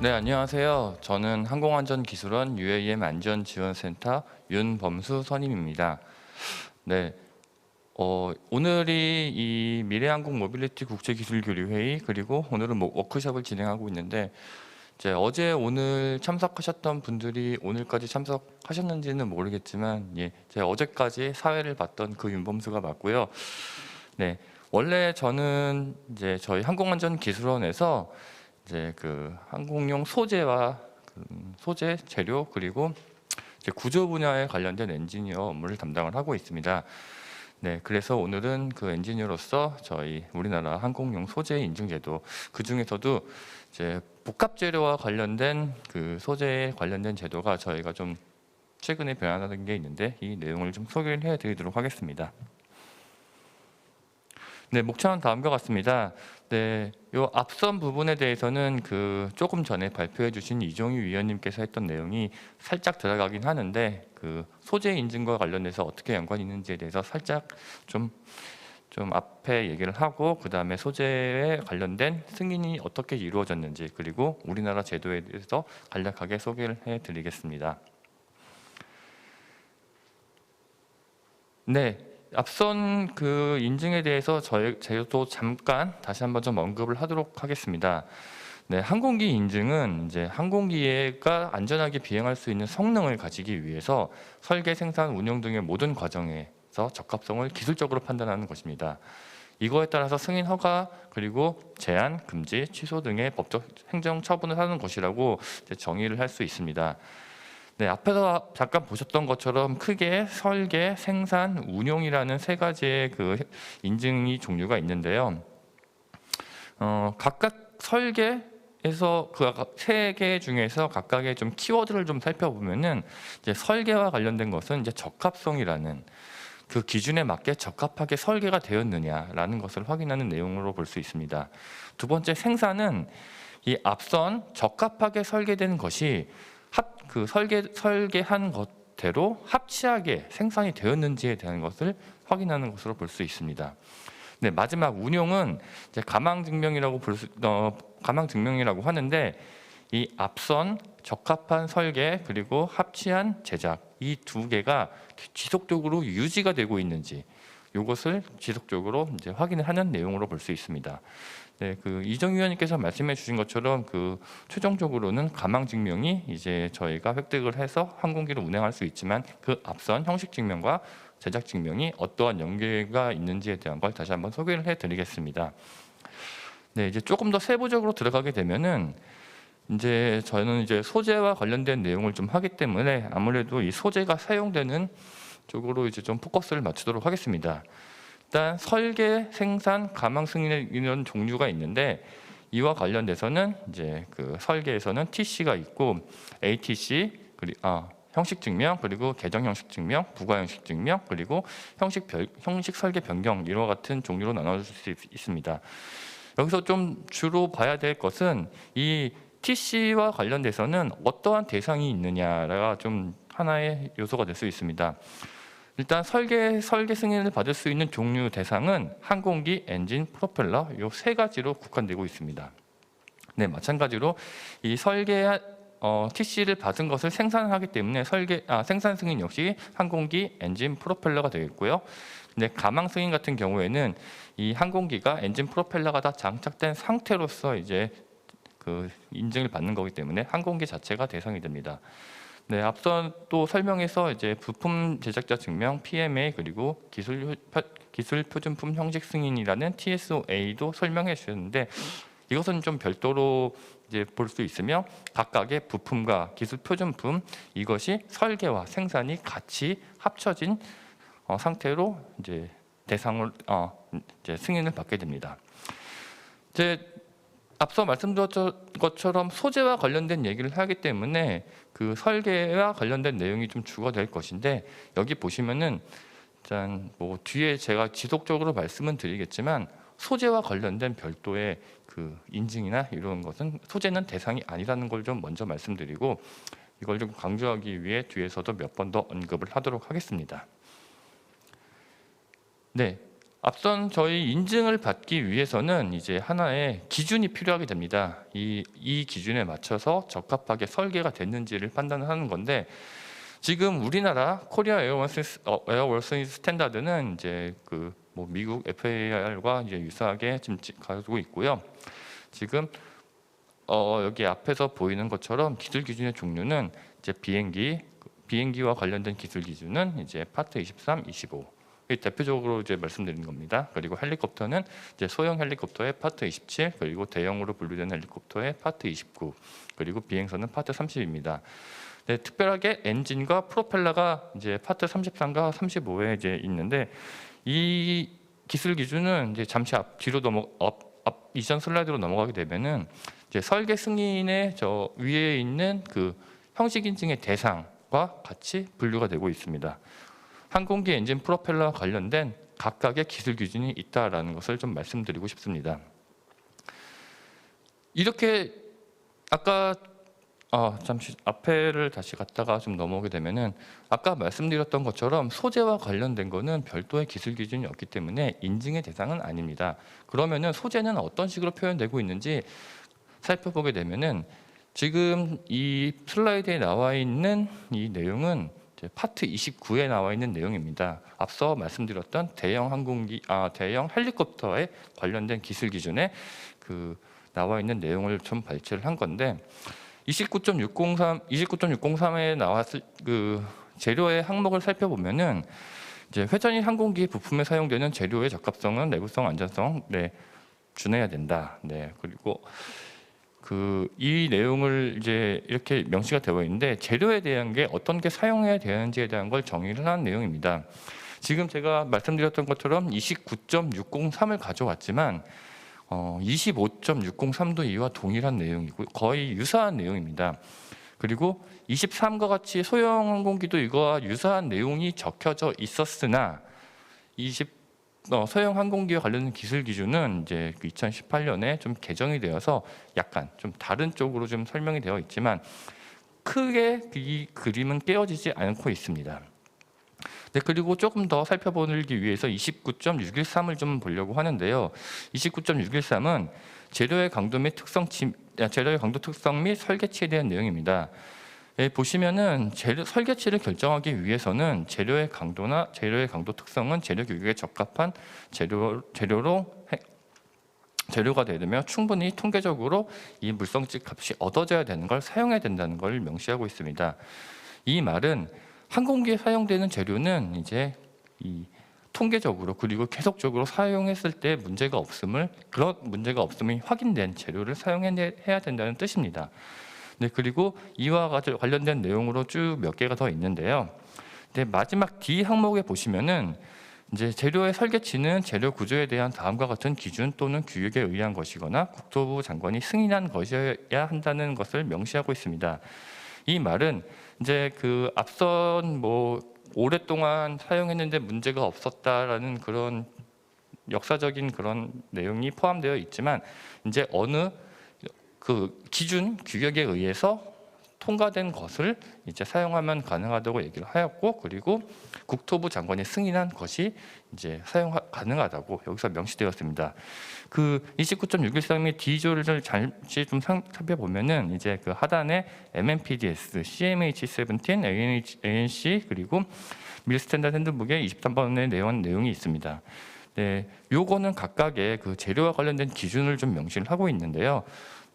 네, 안녕하세요. 저는 항공안전기술원 UAM 안전지원센터 윤범수 선임입니다. 네, 오늘이 이 미래항공 모빌리티 국제기술교류회의 그리고 오늘은 워크숍을 진행하고 있는데 이제 어제 오늘 참석하셨던 분들이 오늘까지 참석하셨는지는 모르겠지만 제가 어제까지 사회를 봤던 그 윤범수가 맞고요. 네, 원래 저는 이제 저희 항공안전기술원에서 이제 그 항공용 소재와 소재 재료 그리고 이제 구조 분야에 관련된 엔지니어 업무를 담당을 하고 있습니다. 네, 그래서 오늘은 그 엔지니어로서 저희 우리나라 항공용 소재 인증 제도 그 중에서도 이제 복합 재료와 관련된 그 소재에 관련된 제도가 저희가 좀 최근에 변화된 게 있는데 이 내용을 좀 소개를 해드리도록 하겠습니다. 네, 목차는 다음과 같습니다. 네, 요 앞선 부분에 대해서는 그 조금 전에 발표해 주신 이종희 위원님께서 했던 내용이 살짝 들어가긴 하는데 그 소재 인증과 관련해서 어떻게 연관이 있는지에 대해서 살짝 좀 앞에 얘기를 하고 그 다음에 소재에 관련된 승인이 어떻게 이루어졌는지 그리고 우리나라 제도에 대해서 간략하게 소개를 해드리겠습니다. 네. 앞선 그 인증에 대해서 제도 잠깐 다시 한번 좀 언급을 하도록 하겠습니다. 네, 항공기 인증은 이제 항공기가 안전하게 비행할 수 있는 성능을 가지기 위해서 설계, 생산, 운영 등의 모든 과정에서 적합성을 기술적으로 판단하는 것입니다. 이거에 따라서 승인, 허가, 그리고 제한, 금지, 취소 등의 법적 행정 처분을 하는 것이라고 정의를 할 수 있습니다. 네, 앞에서 잠깐 보셨던 것처럼 크게 설계, 생산, 운용이라는 세 가지의 그 인증이 종류가 있는데요. 각각 설계에서 그 세 개 중에서 각각의 좀 키워드를 좀 살펴보면은 이제 설계와 관련된 것은 이제 적합성이라는 그 기준에 맞게 적합하게 설계가 되었느냐라는 것을 확인하는 내용으로 볼 수 있습니다. 두 번째 생산은 이 앞선 적합하게 설계된 것이 설계한 것대로 합치하게 생산이 되었는지에 대한 것을 확인하는 것으로 볼 수 있습니다. 네, 마지막 운용은 이제 가망 증명이라고 하는데 이 앞선 적합한 설계 그리고 합치한 제작 이 두 개가 지속적으로 유지가 되고 있는지 이것을 지속적으로 이제 확인을 하는 내용으로 볼 수 있습니다. 네, 그 이정 위원님께서 말씀해 주신 것처럼 그 최종적으로는 가망 증명이 이제 저희가 획득을 해서 항공기를 운행할 수 있지만 그 앞선 형식 증명과 제작 증명이 어떠한 연계가 있는지에 대한 걸 다시 한번 소개를 해드리겠습니다. 네, 이제 조금 더 세부적으로 들어가게 되면은 이제 저는 이제 소재와 관련된 내용을 좀 하기 때문에 아무래도 이 소재가 사용되는 쪽으로 이제 좀 포커스를 맞추도록 하겠습니다. 일단 설계, 생산, 가망 승인의 이런 종류가 있는데 이와 관련돼서는 이제 그 설계에서는 TC가 있고 ATC 형식 증명 그리고 개정 형식 증명, 부가 형식 증명 그리고 형식 설계 변경 이와 같은 종류로 나눠질 수 있습니다. 여기서 좀 주로 봐야 될 것은 이 TC와 관련돼서는 어떠한 대상이 있느냐가 좀 하나의 요소가 될 수 있습니다. 일단 설계 승인을 받을 수 있는 종류 대상은 항공기, 엔진, 프로펠러 이 세 가지로 국한되고 있습니다. 네, 마찬가지로 이 TC를 받은 것을 생산하기 때문에 생산 승인 역시 항공기, 엔진, 프로펠러가 되겠고요. 근데 가망 승인 같은 경우에는 이 항공기가 엔진, 프로펠러가 다 장착된 상태로서 이제 그 인증을 받는 거기 때문에 항공기 자체가 대상이 됩니다. 네, 앞서 또 설명에서 이제 부품 제작자 증명 (PMA) 그리고 기술 표준품 형식 승인이라는 TSOA도 설명해 주셨는데 이것은 좀 별도로 이제 볼 수 있으며 각각의 부품과 기술 표준품 이것이 설계와 생산이 같이 합쳐진 상태로 이제 대상을 이제 승인을 받게 됩니다. 이제 앞서 말씀드렸던 것처럼 소재와 관련된 얘기를 하기 때문에 그 설계와 관련된 내용이 좀 주가 될 것인데 여기 보시면은 일단 뭐 뒤에 제가 지속적으로 말씀은 드리겠지만 소재와 관련된 별도의 그 인증이나 이런 것은 소재는 대상이 아니라는 걸 좀 먼저 말씀드리고 이걸 좀 강조하기 위해 뒤에서도 몇 번 더 언급을 하도록 하겠습니다. 네. 앞선 저희 인증을 받기 위해서는 이제 하나의 기준이 필요하게 됩니다. 이 기준에 맞춰서 적합하게 설계가 됐는지를 판단하는 건데, 지금 우리나라 코리아 에어워스 스탠다드는 이제 뭐 미국 FAR과 이제 유사하게 지금 가지고 있고요. 지금 여기 앞에서 보이는 것처럼 기술 기준의 종류는 이제 비행기와 관련된 기술 기준은 이제 파트 23, 25. 대표적으로 이제 말씀드린 겁니다. 그리고 헬리콥터는 이제 소형 헬리콥터의 파트 27, 그리고 대형으로 분류되는 헬리콥터의 파트 29, 그리고 비행선은 파트 30입니다. 네, 특별하게 엔진과 프로펠러가 이제 파트 33과 35에 이제 있는데, 이 기술 기준은 이제 잠시 뒤로 이전 슬라이드로 넘어가게 되면은 이제 설계 승인의 저 위에 있는 그 형식 인증의 대상과 같이 분류가 되고 있습니다. 항공기 엔진 프로펠러와 관련된 각각의 기술 기준이 있다라는 것을 좀 말씀드리고 싶습니다. 이렇게 아까 잠시 앞에를 다시 갔다가 좀 넘어오게 되면은 아까 말씀드렸던 것처럼 소재와 관련된 거는 별도의 기술 기준이 없기 때문에 인증의 대상은 아닙니다. 그러면은 소재는 어떤 식으로 표현되고 있는지 살펴보게 되면은 지금 이 슬라이드에 나와 있는 이 내용은 파트 29에 나와 있는 내용입니다. 앞서 말씀드렸던 대형 헬리콥터에 관련된 기술 기준에 나와 있는 내용을 좀 발췌를 한 건데, 29.603에 나왔을 재료의 항목을 살펴보면은 이제 회전식 항공기 부품에 사용되는 재료의 적합성은 내구성, 안전성 준해야 된다. 그리고 이 내용을 이제 이렇게 명시가 되어 있는데, 재료에 대한 게 어떤 게 사용해야 되는지에 대한 걸 정의를 한 내용입니다. 지금 제가 말씀드렸던 것처럼 29.603을 가져왔지만 25.603도 이와 동일한 내용이고 거의 유사한 내용입니다. 그리고 23과 같이 소형 항공기도 이거와 유사한 내용이 적혀져 있었으나 소형 항공기와 관련된 기술 기준은 이제 2018년에 좀 개정이 되어서 약간 좀 다른 쪽으로 좀 설명이 되어 있지만 크게 이 그림은 깨어지지 않고 있습니다. 그리고 조금 더 살펴보기 위해서 29.613을 좀 보려고 하는데요. 29.613은 재료의 강도 특성 및 설계치에 대한 내용입니다. 보시면은 설계치를 결정하기 위해서는 재료의 강도 특성은 재료 규격에 적합한 재료가 되려면 충분히 통계적으로 이 물성值값이 얻어져야 되는 걸 사용해야 된다는 걸 명시하고 있습니다. 이 말은 항공기에 사용되는 재료는 이제 통계적으로 그리고 계속적으로 사용했을 때 그런 문제가 없음이 확인된 재료를 사용해야 된다는 뜻입니다. 그리고 이와 관련된 내용으로 쭉 몇 개가 더 있는데요. 마지막 D 항목에 보시면은 이제 재료의 설계치는 재료 구조에 대한 다음과 같은 기준 또는 규격에 의한 것이거나 국토부 장관이 승인한 것이어야 한다는 것을 명시하고 있습니다. 이 말은 이제 앞선 오랫동안 사용했는데 문제가 없었다라는 그런 역사적인 그런 내용이 포함되어 있지만, 이제 어느 기준 규격에 의해서 통과된 것을 이제 사용하면 가능하다고 얘기를 하였고, 그리고 국토부 장관이 승인한 것이 이제 사용 가능하다고 여기서 명시되었습니다. 29.613의 D조를 잠시 좀 살펴보면은 이제 하단에 MMPDS, CMH17, ANC 그리고 밀 스탠다드 핸드북에 23번의 내용이 있습니다. 요거는 각각의 재료와 관련된 기준을 좀 명시를 하고 있는데요.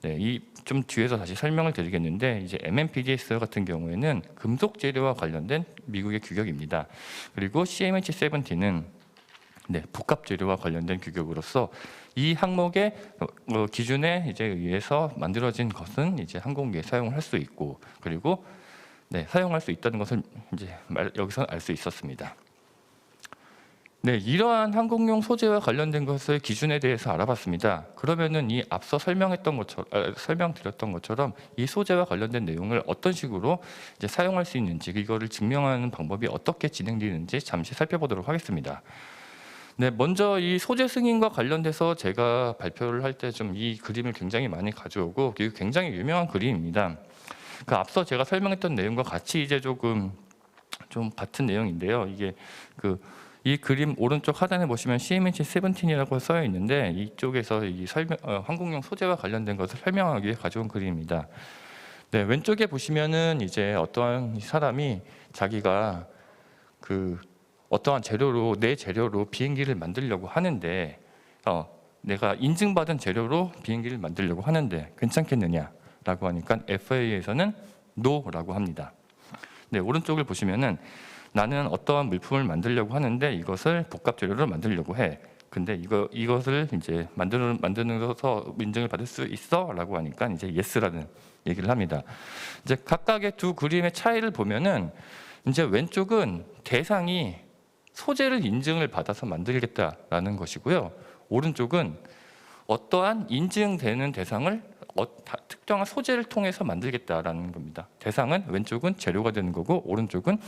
이 좀 뒤에서 다시 설명을 드리겠는데, 이제 MMPDS 같은 경우에는 금속 재료와 관련된 미국의 규격입니다. 그리고 CMH17는 복합 재료와 관련된 규격으로서 이 항목의 기준에 이제 의해서 만들어진 것은 이제 항공기에 사용을 할 수 있고, 그리고 사용할 수 있다는 것을 이제 여기서 알 수 있었습니다. 이러한 항공용 소재와 관련된 것의 기준에 대해서 알아봤습니다. 그러면은 이 앞서 설명드렸던 것처럼 이 소재와 관련된 내용을 어떤 식으로 이제 사용할 수 있는지, 이거를 증명하는 방법이 어떻게 진행되는지 잠시 살펴보도록 하겠습니다. 먼저 이 소재 승인과 관련돼서 제가 발표를 할 때 좀 이 그림을 굉장히 많이 가져오고, 그리고 굉장히 유명한 그림입니다. 앞서 제가 설명했던 내용과 같이 이제 조금 좀 같은 내용인데요. 이게 이 그림 오른쪽 하단에 보시면 CMH17이라고 써여 있는데 이쪽에서 이 항공용 소재와 관련된 것을 설명하기 위해 가져온 그림입니다. 네, 왼쪽에 보시면은 이제 어떠한 사람이 자기가 그 어떠한 재료로 내 재료로 비행기를 만들려고 하는데 내가 인증받은 재료로 비행기를 만들려고 하는데 괜찮겠느냐라고 하니까 FAA에서는 NO라고 합니다. 네, 오른쪽을 보시면은 나는 어떠한 물품을 만들려고 하는데 이것을 복합 재료로 만들려고 해. 근데 이것을 이제 만드는서 인증을 받을 수 있어라고 하니까 이제 yes라는 얘기를 합니다. 이제 각각의 두 그림의 차이를 보면은 이제 왼쪽은 대상이 소재를 인증을 받아서 만들겠다라는 것이고요. 오른쪽은 어떠한 인증되는 대상을 특정한 소재를 통해서 만들겠다라는 겁니다. 대상은 왼쪽은 재료가 되는 거고 오른쪽은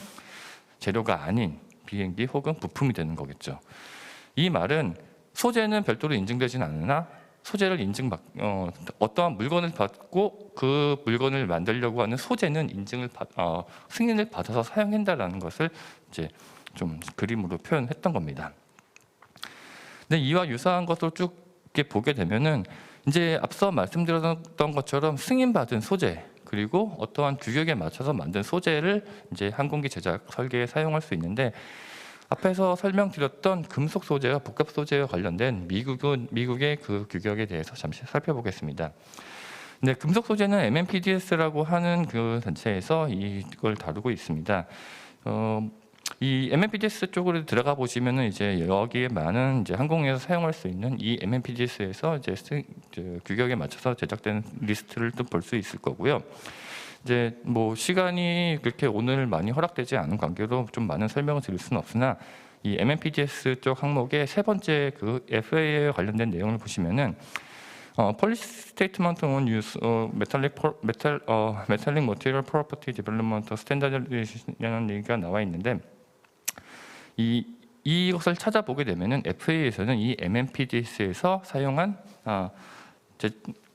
재료가 아닌 비행기 혹은 부품이 되는 거겠죠. 이 말은 소재는 별도로 인증되지는 않으나 소재를 어떠한 물건을 받고 그 물건을 만들려고 하는 소재는 승인을 받아서 사용한다라는 것을 이제 좀 그림으로 표현했던 겁니다. 근데 이와 유사한 것을 쭉 이렇게 보게 되면은 이제 앞서 말씀드렸던 것처럼 승인받은 소재 그리고 어떠한 규격에 맞춰서 만든 소재를 이제 항공기 제작 설계에 사용할 수 있는데 앞에서 설명드렸던 금속 소재와 복합 소재와 관련된 미국의 그 규격에 대해서 잠시 살펴보겠습니다. 네, 금속 소재는 MMPDS라고 하는 그 단체에서 이걸 다루고 있습니다. 이 MMPDS 쪽으로 들어가 보시면은 이제 여기에 많은 이제 항공에서 사용할 수 있는 이 MMPDS에서 이제 규격에 맞춰서 제작된 리스트를 또 볼 수 있을 거고요. 이제 뭐 시간이 그렇게 오늘 많이 허락되지 않은 관계로 좀 많은 설명을 드릴 수는 없으나 이 MMPDS 쪽 항목의 세 번째 그 FAA에 관련된 내용을 보시면은 Policy Statement on Use Metallic Material Property Development Standardization이라는 얘기가 나와 있는데 이것을 찾아보게 되면은 FAA에서는 이 MMPDS에서 사용한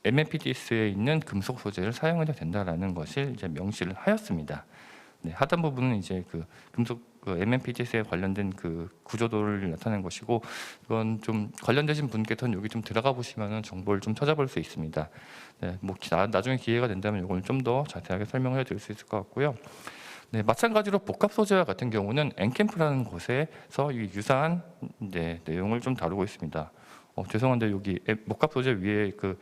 MMPDS에 있는 금속 소재를 사용해도 된다라는 것을 이제 명시를 하였습니다. 네, 하단 부분은 이제 그 금속 MMPDS에 관련된 그 구조도를 나타낸 것이고 이건 좀 관련되신 분께서는 여기 좀 들어가 보시면은 정보를 좀 찾아볼 수 있습니다. 네, 뭐 나중에 기회가 된다면 이걸 좀 더 자세하게 설명해 드릴 수 있을 것 같고요. 네, 마찬가지로 복합 소재와 같은 경우는 엔캠프라는 곳에서 유사한 내용을 좀 다루고 있습니다. 죄송한데 여기 복합 소재 위에 그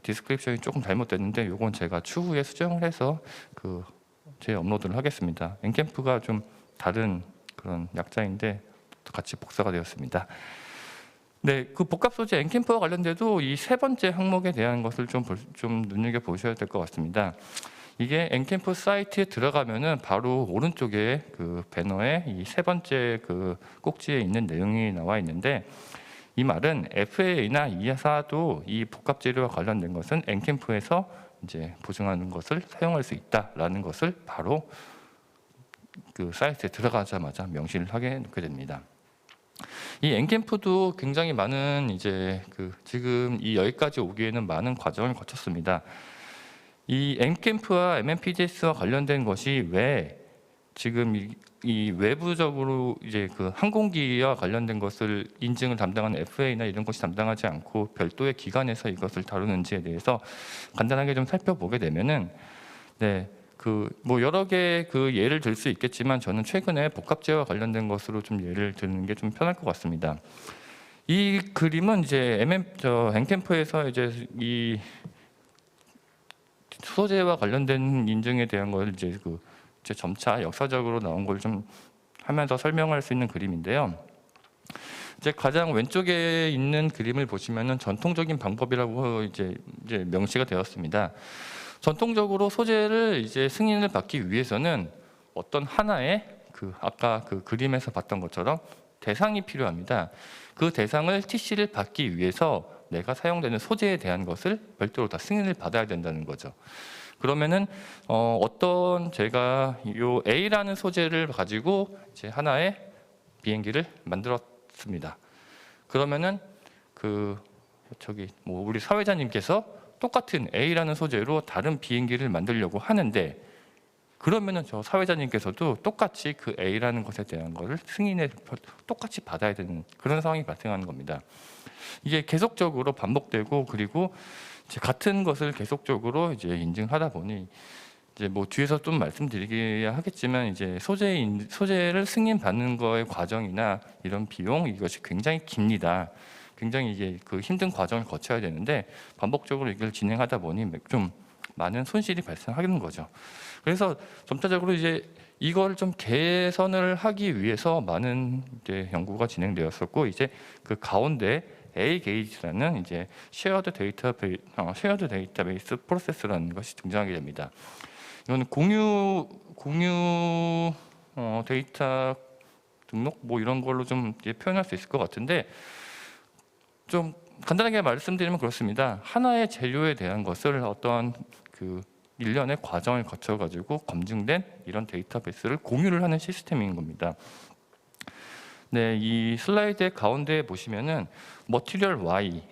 디스크립션이 조금 잘못됐는데 이건 제가 추후에 수정을 해서 재업로드를 하겠습니다. 엔캠프가 좀 다른 그런 약자인데 같이 복사가 되었습니다. 네, 그 복합 소재 엔캠프와 관련돼도 이 세 번째 항목에 대한 것을 좀 눈여겨 보셔야 될 것 같습니다. 이게 엔캠프 사이트에 들어가면은 바로 오른쪽에 그 배너에 이 세 번째 그 꼭지에 있는 내용이 나와 있는데 이 말은 FAA나 EASA도 이 복합 재료와 관련된 것은 엔캠프에서 이제 보증하는 것을 사용할 수 있다라는 것을 바로 그 사이트에 들어가자마자 명시를 하게 놓게 됩니다. 이 엔캠프도 굉장히 많은 이제 지금 여기까지 오기에는 많은 과정을 거쳤습니다. 이 엔캠프와 MMPDS와 관련된 것이 왜 지금 이 외부적으로 이제 그 항공기와 관련된 것을 인증을 담당하는 FAA나 이런 것이 담당하지 않고 별도의 기관에서 이것을 다루는지에 대해서 간단하게 좀 살펴보게 되면은 뭐 여러 개 예를 들 수 있겠지만 저는 최근에 복합재와 관련된 것으로 좀 예를 드는 게 좀 편할 것 같습니다. 이 그림은 이제 엔캠프에서 이제 이 소재와 관련된 인증에 대한 걸 이제 점차 역사적으로 나온 걸 좀 하면서 설명할 수 있는 그림인데요. 이제 가장 왼쪽에 있는 그림을 보시면은 전통적인 방법이라고 이제 명시가 되었습니다. 전통적으로 소재를 이제 승인을 받기 위해서는 어떤 하나의 아까 그 그림에서 봤던 것처럼 대상이 필요합니다. 그 대상을 TC를 받기 위해서 내가 사용되는 소재에 대한 것을 별도로 다 승인을 받아야 된다는 거죠. 그러면은 제가 요 A라는 소재를 가지고 이제 하나의 비행기를 만들었습니다. 그러면은 뭐 우리 사회자님께서 똑같은 A라는 소재로 다른 비행기를 만들려고 하는데 그러면은 저 사회자님께서도 똑같이 그 A라는 것에 대한 거를 승인을 똑같이 받아야 되는 그런 상황이 발생하는 겁니다. 이게 계속적으로 반복되고, 그리고 이제 같은 것을 계속적으로 이제 인증하다 보니 이제 뭐 뒤에서 좀 말씀드리긴 하겠지만, 이제 소재를 승인받는 거의 과정이나 이런 비용, 이것이 굉장히 깁니다. 굉장히 이게 그 힘든 과정을 거쳐야 되는데, 반복적으로 이걸 진행하다 보니 좀 많은 손실이 발생하는 거죠. 그래서 점차적으로 이제 이걸 좀 개선을 하기 위해서 많은 이제 연구가 진행되었었고, 이제 그 가운데 A-게이트라는 이제 쉐어드 데이터베이스 프로세스라는 것이 등장하게 됩니다. 이거는 공유 데이터 등록 뭐 이런 걸로 좀 표현할 수 있을 것 같은데, 좀 간단하게 말씀드리면 그렇습니다. 하나의 재료에 대한 것을 어떠한 그 일련의 과정을 거쳐 가지고 검증된 이런 데이터베이스를 공유를 하는 시스템인 겁니다. 네, 이 슬라이드의 가운데에 보시면은 머티리얼 Y,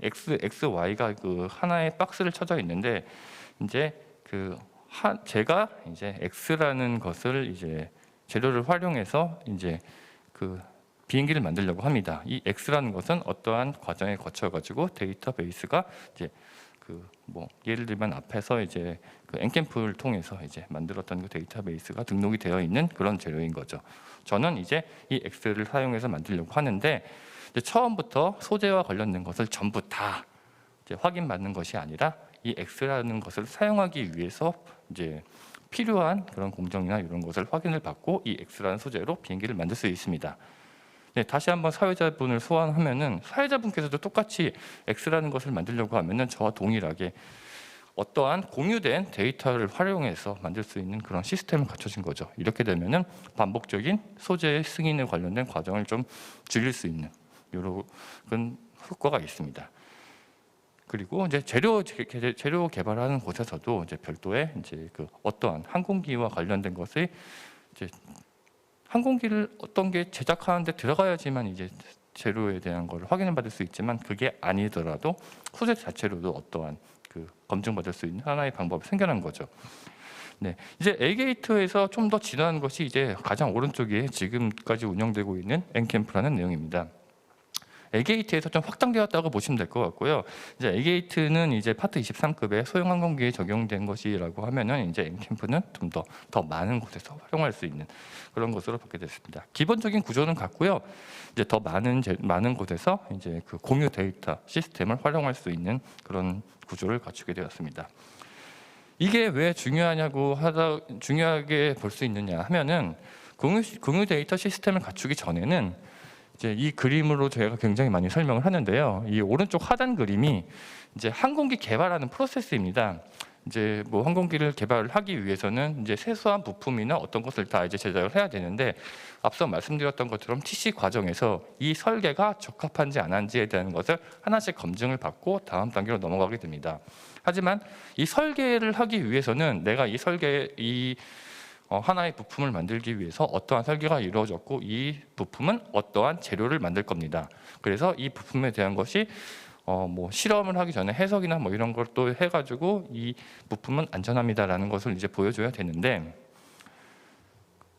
Y가 그 하나의 박스를 쳐져 있는데, 이제 제가 이제 X라는 것을 이제 재료를 활용해서 이제 그 비행기를 만들려고 합니다. 이 X라는 것은 어떠한 과정에 거쳐 가지고 데이터베이스가 이제 뭐 예를 들면 앞에서 이제 그 엔캠프를 통해서 이제 만들었던 그 데이터베이스가 등록이 되어 있는 그런 재료인 거죠. 저는 이제 이 X를 사용해서 만들려고 하는데, 이제 처음부터 소재와 관련된 것을 전부 다 이제 확인받는 것이 아니라 이 X라는 것을 사용하기 위해서 이제 필요한 그런 공정이나 이런 것을 확인을 받고 이 X라는 소재로 비행기를 만들 수 있습니다. 네, 다시 한번 사회자분을 소환하면은 사회자분께서도 똑같이 X라는 것을 만들려고 하면은 저와 동일하게 어떠한 공유된 데이터를 활용해서 만들 수 있는 그런 시스템을 갖춰진 거죠. 이렇게 되면은 반복적인 소재 승인에 관련된 과정을 좀 줄일 수 있는 이런 효과가 있습니다. 그리고 이제 재료 개발하는 곳에서도 이제 별도의 이제 그 어떠한 항공기와 관련된 것을 이제 항공기를 어떤 게 제작하는데 들어가야지만 이제 재료에 대한 걸 확인을 받을 수 있지만, 그게 아니더라도 소재 자체로도 어떠한 그 검증받을 수 있는 하나의 방법이 생겨난 거죠. 네, 이제 A-게이트에서 좀 더 진화한 것이 이제 가장 오른쪽에 지금까지 운영되고 있는 엔캠프라는 내용입니다. A-게이트에서 좀 확장되었다고 보시면 될 것 같고요. 이제 A-게이트는 이제 파트 23급의 소형 항공기에 적용된 것이라고 하면은, 이제 엔캠프는 좀 더 많은 곳에서 활용할 수 있는 그런 것으로 받게 됐습니다. 기본적인 구조는 같고요. 이제 더 많은 곳에서 이제 그 공유 데이터 시스템을 활용할 수 있는 그런 구조를 갖추게 되었습니다. 이게 왜 중요하게 볼 수 있느냐 하면은, 공유 데이터 시스템을 갖추기 전에는 이제 이 그림으로 제가 굉장히 많이 설명을 하는데요. 이 오른쪽 하단 그림이 이제 항공기 개발하는 프로세스입니다. 이제 뭐 항공기를 개발을 하기 위해서는 이제 세수한 부품이나 어떤 것을 다 이제 제작을 해야 되는데, 앞서 말씀드렸던 것처럼 TC 과정에서 이 설계가 적합한지 안 한지에 대한 것을 하나씩 검증을 받고 다음 단계로 넘어가게 됩니다. 하지만 이 설계를 하기 위해서는 내가 하나의 부품을 만들기 위해서 어떠한 설계가 이루어졌고, 이 부품은 어떠한 재료를 만들 겁니다. 그래서 이 부품에 대한 것이 뭐 실험을 하기 전에 해석이나 뭐 이런 걸 또 해가지고 이 부품은 안전합니다라는 것을 이제 보여줘야 되는데,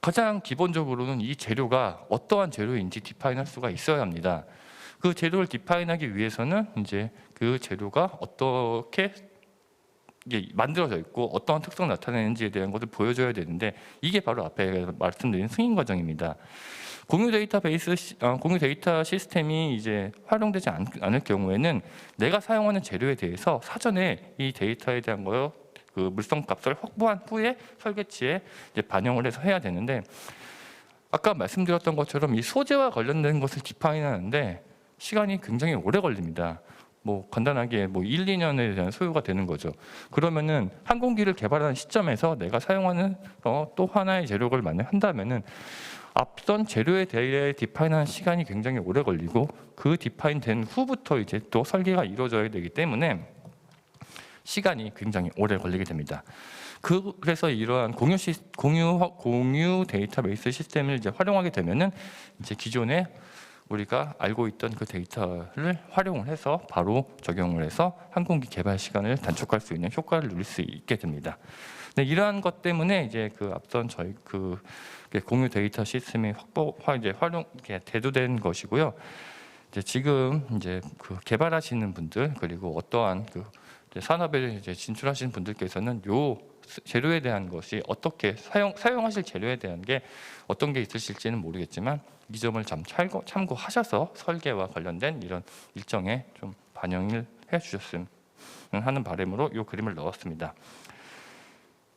가장 기본적으로는 이 재료가 어떠한 재료인지 디파인할 수가 있어야 합니다. 그 재료를 디파인하기 위해서는 이제 그 재료가 어떻게 만들어져 있고 어떠한 특성을 나타내는지에 대한 것을 보여줘야 되는데, 이게 바로 앞에 말씀드린 승인 과정입니다. 공유 데이터 시스템이 이제 활용되지 않을 경우에는 내가 사용하는 재료에 대해서 사전에 이 데이터에 대한 그 물성값을 확보한 후에 설계치에 이제 반영을 해서 해야 되는데, 아까 말씀드렸던 것처럼 이 소재와 관련된 것을 디파인하는데 시간이 굉장히 오래 걸립니다. 뭐 간단하게 뭐 1, 2년에 대한 소요가 되는 거죠. 그러면은 항공기를 개발하는 시점에서 내가 사용하는 또 하나의 재료를 한다면은 앞선 재료에 대해 디파인하는 시간이 굉장히 오래 걸리고, 그 디파인된 후부터 이제 또 설계가 이루어져야 되기 때문에 시간이 굉장히 오래 걸리게 됩니다. 그래서 이러한 공유 데이터베이스 시스템을 이제 활용하게 되면은 이제 기존에 우리가 알고 있던 그 데이터를 활용을 해서 바로 적용을 해서 항공기 개발 시간을 단축할 수 있는 효과를 누릴 수 있게 됩니다. 네, 이러한 것 때문에 이제 그 앞선 저희 그 공유 데이터 시스템이 이제 활용 대두된 것이고요. 이제 지금 이제 그 개발하시는 분들 그리고 어떠한 그 이제 산업에 이제 진출하시는 분들께서는 요 재료에 대한 것이 어떻게 사용하실 재료에 대한 게 어떤 게 있으실지는 모르겠지만 이 점을 좀 참고하셔서 설계와 관련된 이런 일정에 좀 반영을 해주셨으면 하는 바람으로 이 그림을 넣었습니다.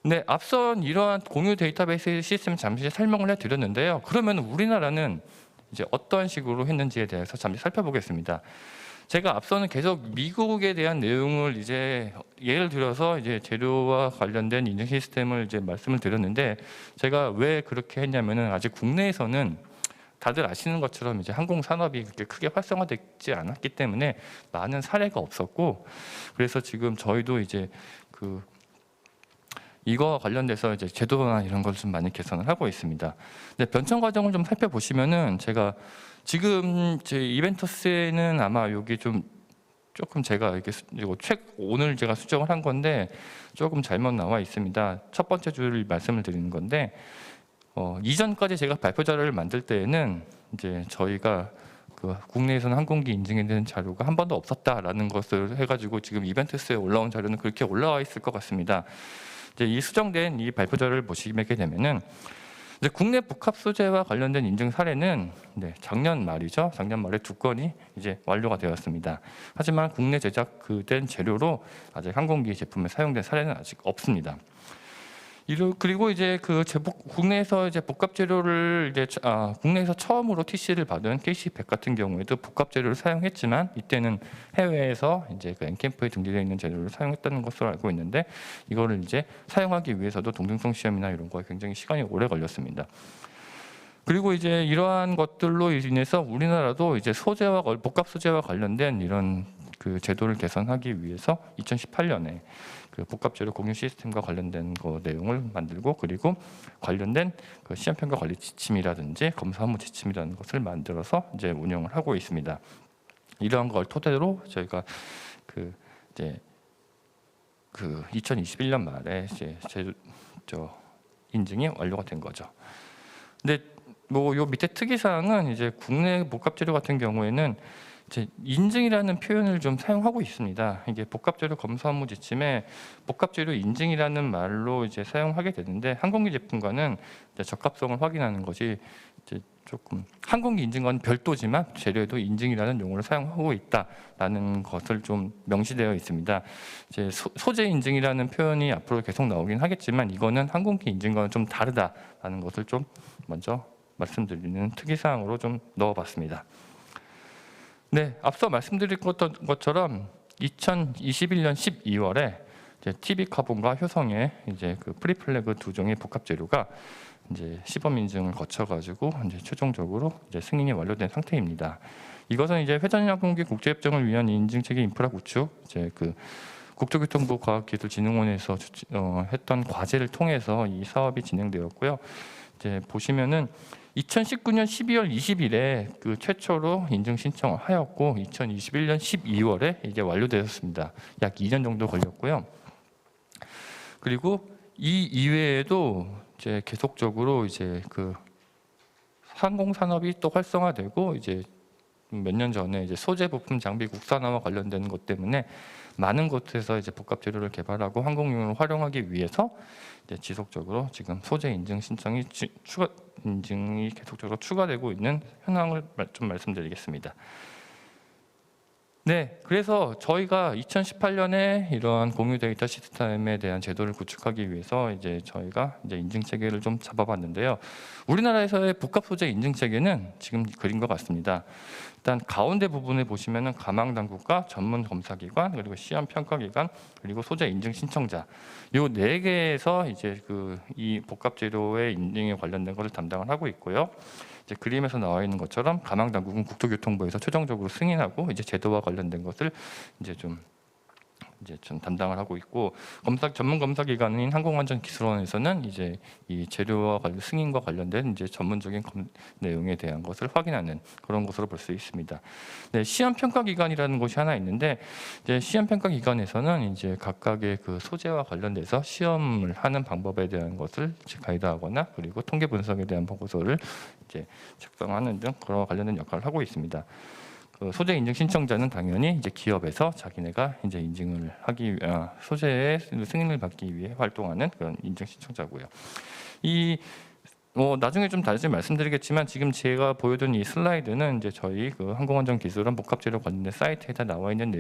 네, 앞선 이러한 공유 데이터베이스 시스템 잠시 설명을 해드렸는데요. 그러면 우리나라는 이제 어떤 식으로 했는지에 대해서 잠시 살펴보겠습니다. 제가 앞서는 계속 미국에 대한 내용을 이제 예를 들어서 이제 재료와 관련된 인증 시스템을 이제 말씀을 드렸는데 제가 왜 그렇게 했냐면은 아직 국내에서는 다들 아시는 것처럼 이제 항공 산업이 그렇게 크게 활성화되지 않았기 때문에 많은 사례가 없었고 그래서 지금 저희도 이제 그 이거와 관련돼서 이제 제도나 이런 걸 좀 많이 개선을 하고 있습니다. 근데 변천 과정을 좀 살펴보시면은 제가 지금 제 이벤터스에는 아마 여기 조금 제가 이렇게 오늘 제가 수정을 한 건데 조금 잘못 나와 있습니다. 첫 번째 줄을 말씀을 드리는 건데 이전까지 제가 발표 자료를 만들 때에는 이제 저희가 그 국내에서는 항공기 인증에 대한 자료가 한 번도 없었다라는 것을 해가지고 지금 이벤트스에 올라온 자료는 그렇게 올라와 있을 것 같습니다. 이제 이 수정된 이 발표 자료를 보시게 되면은 이제 국내 복합 소재와 관련된 인증 사례는 작년 말이죠. 작년 말에 2건이 이제 완료가 되었습니다. 하지만 국내 제작된 재료로 아직 항공기 제품에 사용된 사례는 아직 없습니다. 그리고 이제 국내에서 이제 복합 재료를 이제 국내에서 처음으로 TC를 받은 KC100 같은 경우에도 복합 재료를 사용했지만 이때는 해외에서 이제 그 엔캠프에 등재되어 있는 재료를 사용했다는 것으로 알고 있는데 이거를 이제 사용하기 위해서도 동등성 시험이나 이런 거에 굉장히 시간이 오래 걸렸습니다. 그리고 이제 이러한 것들로 인해서 우리나라도 이제 복합 소재와 관련된 이런 그 제도를 개선하기 위해서 2018년에 그 복합 재료 공유 시스템과 관련된 그 내용을 만들고 그리고 관련된 그 시험 평가 관리 지침이라든지 검사 업무 지침이라는 것을 만들어서 이제 운영을 하고 있습니다. 이러한 걸 토대로 저희가 이제 2021년 말에 이제 인증이 완료가 된 거죠. 근데 뭐 요 밑에 특이사항은 이제 국내 복합 재료 같은 경우에는 이제 인증이라는 표현을 좀 사용하고 있습니다. 이게 복합재료 검사 업무 지침에 복합재료 인증이라는 말로 이제 사용하게 되는데 항공기 제품과는 이제 적합성을 확인하는 것이 이제 조금 항공기 인증과는 별도지만 재료에도 인증이라는 용어를 사용하고 있다라는 것을 좀 명시되어 있습니다. 이제 소재 인증이라는 표현이 앞으로 계속 나오긴 하겠지만 이거는 항공기 인증과는 좀 다르다라는 것을 좀 먼저 말씀드리는 특이사항으로 좀 넣어봤습니다. 네, 앞서 말씀드린 것처럼 2021년 12월에 이제 TV 카본과 효성의 이제 그 프리플래그 2종의 복합 재료가 이제 시범 인증을 거쳐가지고 이제 최종적으로 이제 승인이 완료된 상태입니다. 이것은 이제 회전항공기 국제협정을 위한 인증 체계 인프라 구축, 이제 그 국토교통부 과학기술진흥원에서 했던 과제를 통해서 이 사업이 진행되었고요. 이제 보시면은 2019년 12월 20일에 그 최초로 인증 신청을 하였고 2021년 12월에 이게 완료되었습니다. 약 2년 정도 걸렸고요. 그리고 이 이외에도 이제 계속적으로 이제 그 항공 산업이 또 활성화되고 이제 몇 년 전에 이제 소재 부품 장비 국산화와 관련된 것 때문에 많은 곳에서 이제 복합 재료를 개발하고 항공용으로 활용하기 위해서 이제 지속적으로 지금 소재 인증 신청이 인증이 계속적으로 추가되고 있는 현황을 좀 말씀드리겠습니다. 네, 그래서 저희가 2018년에 이러한 공유 데이터 시스템에 대한 제도를 구축하기 위해서 이제 저희가 이제 인증 체계를 좀 잡아봤는데요. 우리나라에서의 복합 소재 인증 체계는 지금 그림과 같습니다. 일단 가운데 부분에 보시면은 가망 당국과 전문 검사 기관 그리고 시험 평가 기관 그리고 소재 인증 신청자 요 4개에서 이제 이 복합 재료의 인증에 관련된 것을 담당을 하고 있고요. 이제 그림에서 나와 있는 것처럼 가망 당국은 국토교통부에서 최종적으로 승인하고 이제 제도와 관련된 것을 이제 좀 이제 전 담당을 하고 있고 전문 검사 기관인 항공안전기술원에서는 이제 이 재료와 승인과 관련된 이제 전문적인 내용에 대한 것을 확인하는 그런 것으로 볼 수 있습니다. 네, 시험 평가 기관이라는 곳이 하나 있는데 이제 시험 평가 기관에서는 이제 각각의 그 소재와 관련돼서 시험을 하는 방법에 대한 것을 가이드하거나 그리고 통계 분석에 대한 보고서를 이제 작성하는 등 그런 관련된 역할을 하고 있습니다. 그 소재 인증 신청자는 당연히 이제 기업에서 자기네가 이제 인증을 하기 소재의 승인을 받기 위해 활동하는 그런 인증 신청자고요. 나중에 좀 다시 말씀드리겠지만 지금 제가 보여준 이 슬라이드는 이제 저희 그 항공안전기술원 복합재료 관련된 사이트에 나와 있는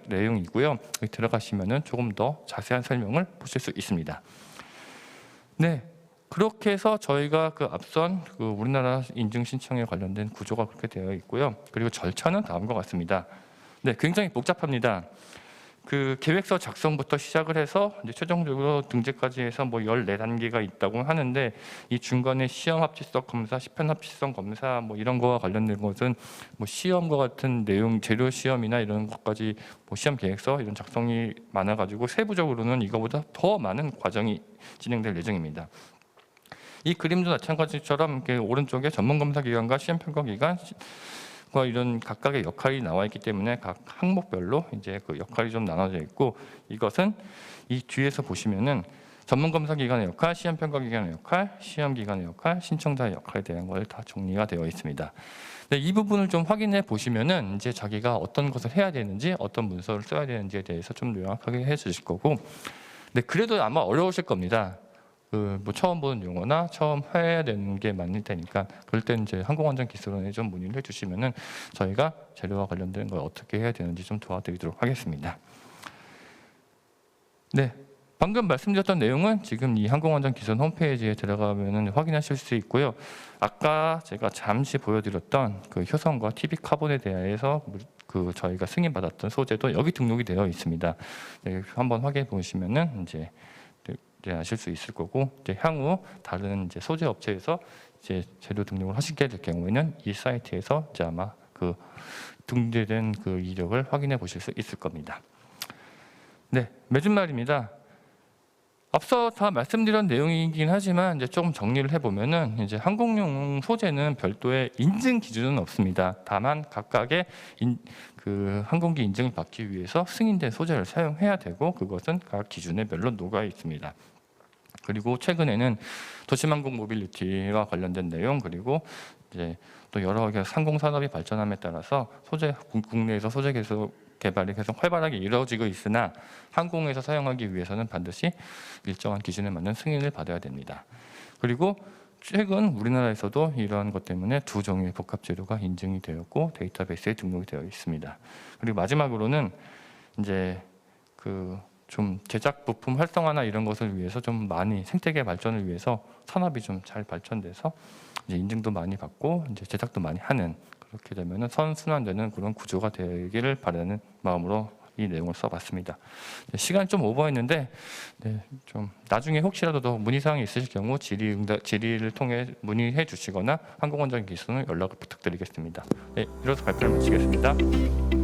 내용이고요. 여기 들어가시면은 조금 더 자세한 설명을 보실 수 있습니다. 네. 그렇게 해서 저희가 그 앞선 그 우리나라 인증 신청에 관련된 구조가 그렇게 되어 있고요. 그리고 절차는 다음과 같습니다. 네, 굉장히 복잡합니다. 그 계획서 작성부터 시작을 해서 이제 최종적으로 등재까지 해서 뭐 14단계가 있다고 하는데 이 중간에 시험 합치성 검사, 시편 합치성 검사 뭐 이런 거와 관련된 것은 뭐 시험과 같은 내용, 재료 시험이나 이런 것까지 뭐 시험 계획서 이런 작성이 많아가지고 세부적으로는 이거보다 더 많은 과정이 진행될 예정입니다. 이 그림도 마찬가지처럼 오른쪽에 전문검사기관과 시험평가기관과 이런 각각의 역할이 나와 있기 때문에 각 항목별로 이제 그 역할이 좀 나눠져 있고 이것은 이 뒤에서 보시면은 전문검사기관의 역할, 시험평가기관의 역할, 시험기관의 역할, 신청자의 역할에 대한 걸 다 정리가 되어 있습니다. 네, 이 부분을 좀 확인해 보시면은 이제 자기가 어떤 것을 해야 되는지, 어떤 문서를 써야 되는지에 대해서 좀 명확하게 해주실 거고, 네, 그래도 아마 어려우실 겁니다. 뭐 처음 보는 용어나 처음 해야 되는 게 많을 테니까 그럴 때 이제 항공안전기술원에 좀 문의를 해주시면은 저희가 재료와 관련된 걸 어떻게 해야 되는지 좀 도와드리도록 하겠습니다. 네, 방금 말씀드렸던 내용은 지금 이 항공안전기술원 홈페이지에 들어가면은 확인하실 수 있고요. 아까 제가 잠시 보여드렸던 그 효성과 TB 카본에 대해서 그 저희가 승인받았던 소재도 여기 등록이 되어 있습니다. 네, 한번 확인해 보시면은 이제 아실 수 있을 거고 이제 향후 다른 이제 소재 업체에서 이제 재료 등록을 하시게 될 경우에는 이 사이트에서 이제 아마 그 등재된 그 이력을 확인해 보실 수 있을 겁니다. 네, 맺은말입니다. 앞서 다 말씀드린 내용이긴 하지만 이제 조금 정리를 해보면은 이제 항공용 소재는 별도의 인증 기준은 없습니다. 다만 각각의 그 항공기 인증을 받기 위해서 승인된 소재를 사용해야 되고 그것은 각 기준에 별로 녹아 있습니다. 그리고 최근에는 도심항공 모빌리티와 관련된 내용 그리고 이제 또 여러 개 항공 산업이 발전함에 따라서 국내에서 소재 개발이 계속 활발하게 이루어지고 있으나 항공에서 사용하기 위해서는 반드시 일정한 기준에 맞는 승인을 받아야 됩니다. 그리고 최근 우리나라에서도 이러한 것 때문에 2종의 복합재료가 인증이 되었고 데이터베이스에 등록이 되어 있습니다. 그리고 마지막으로는 이제 그 좀 제작 부품 활성화나 이런 것을 위해서 좀 많이 생태계 발전을 위해서 산업이 좀 잘 발전돼서 이제 인증도 많이 받고 이제 제작도 많이 하는 그렇게 되면은 선순환되는 그런 구조가 되기를 바라는 마음으로 이 내용을 써봤습니다. 시간이 좀 오버했는데 네, 좀 나중에 혹시라도 더 문의사항이 있으실 경우 질의를 통해 문의해 주시거나 항공안전기술원 연락을 부탁드리겠습니다. 네, 이로써 발표를 마치겠습니다.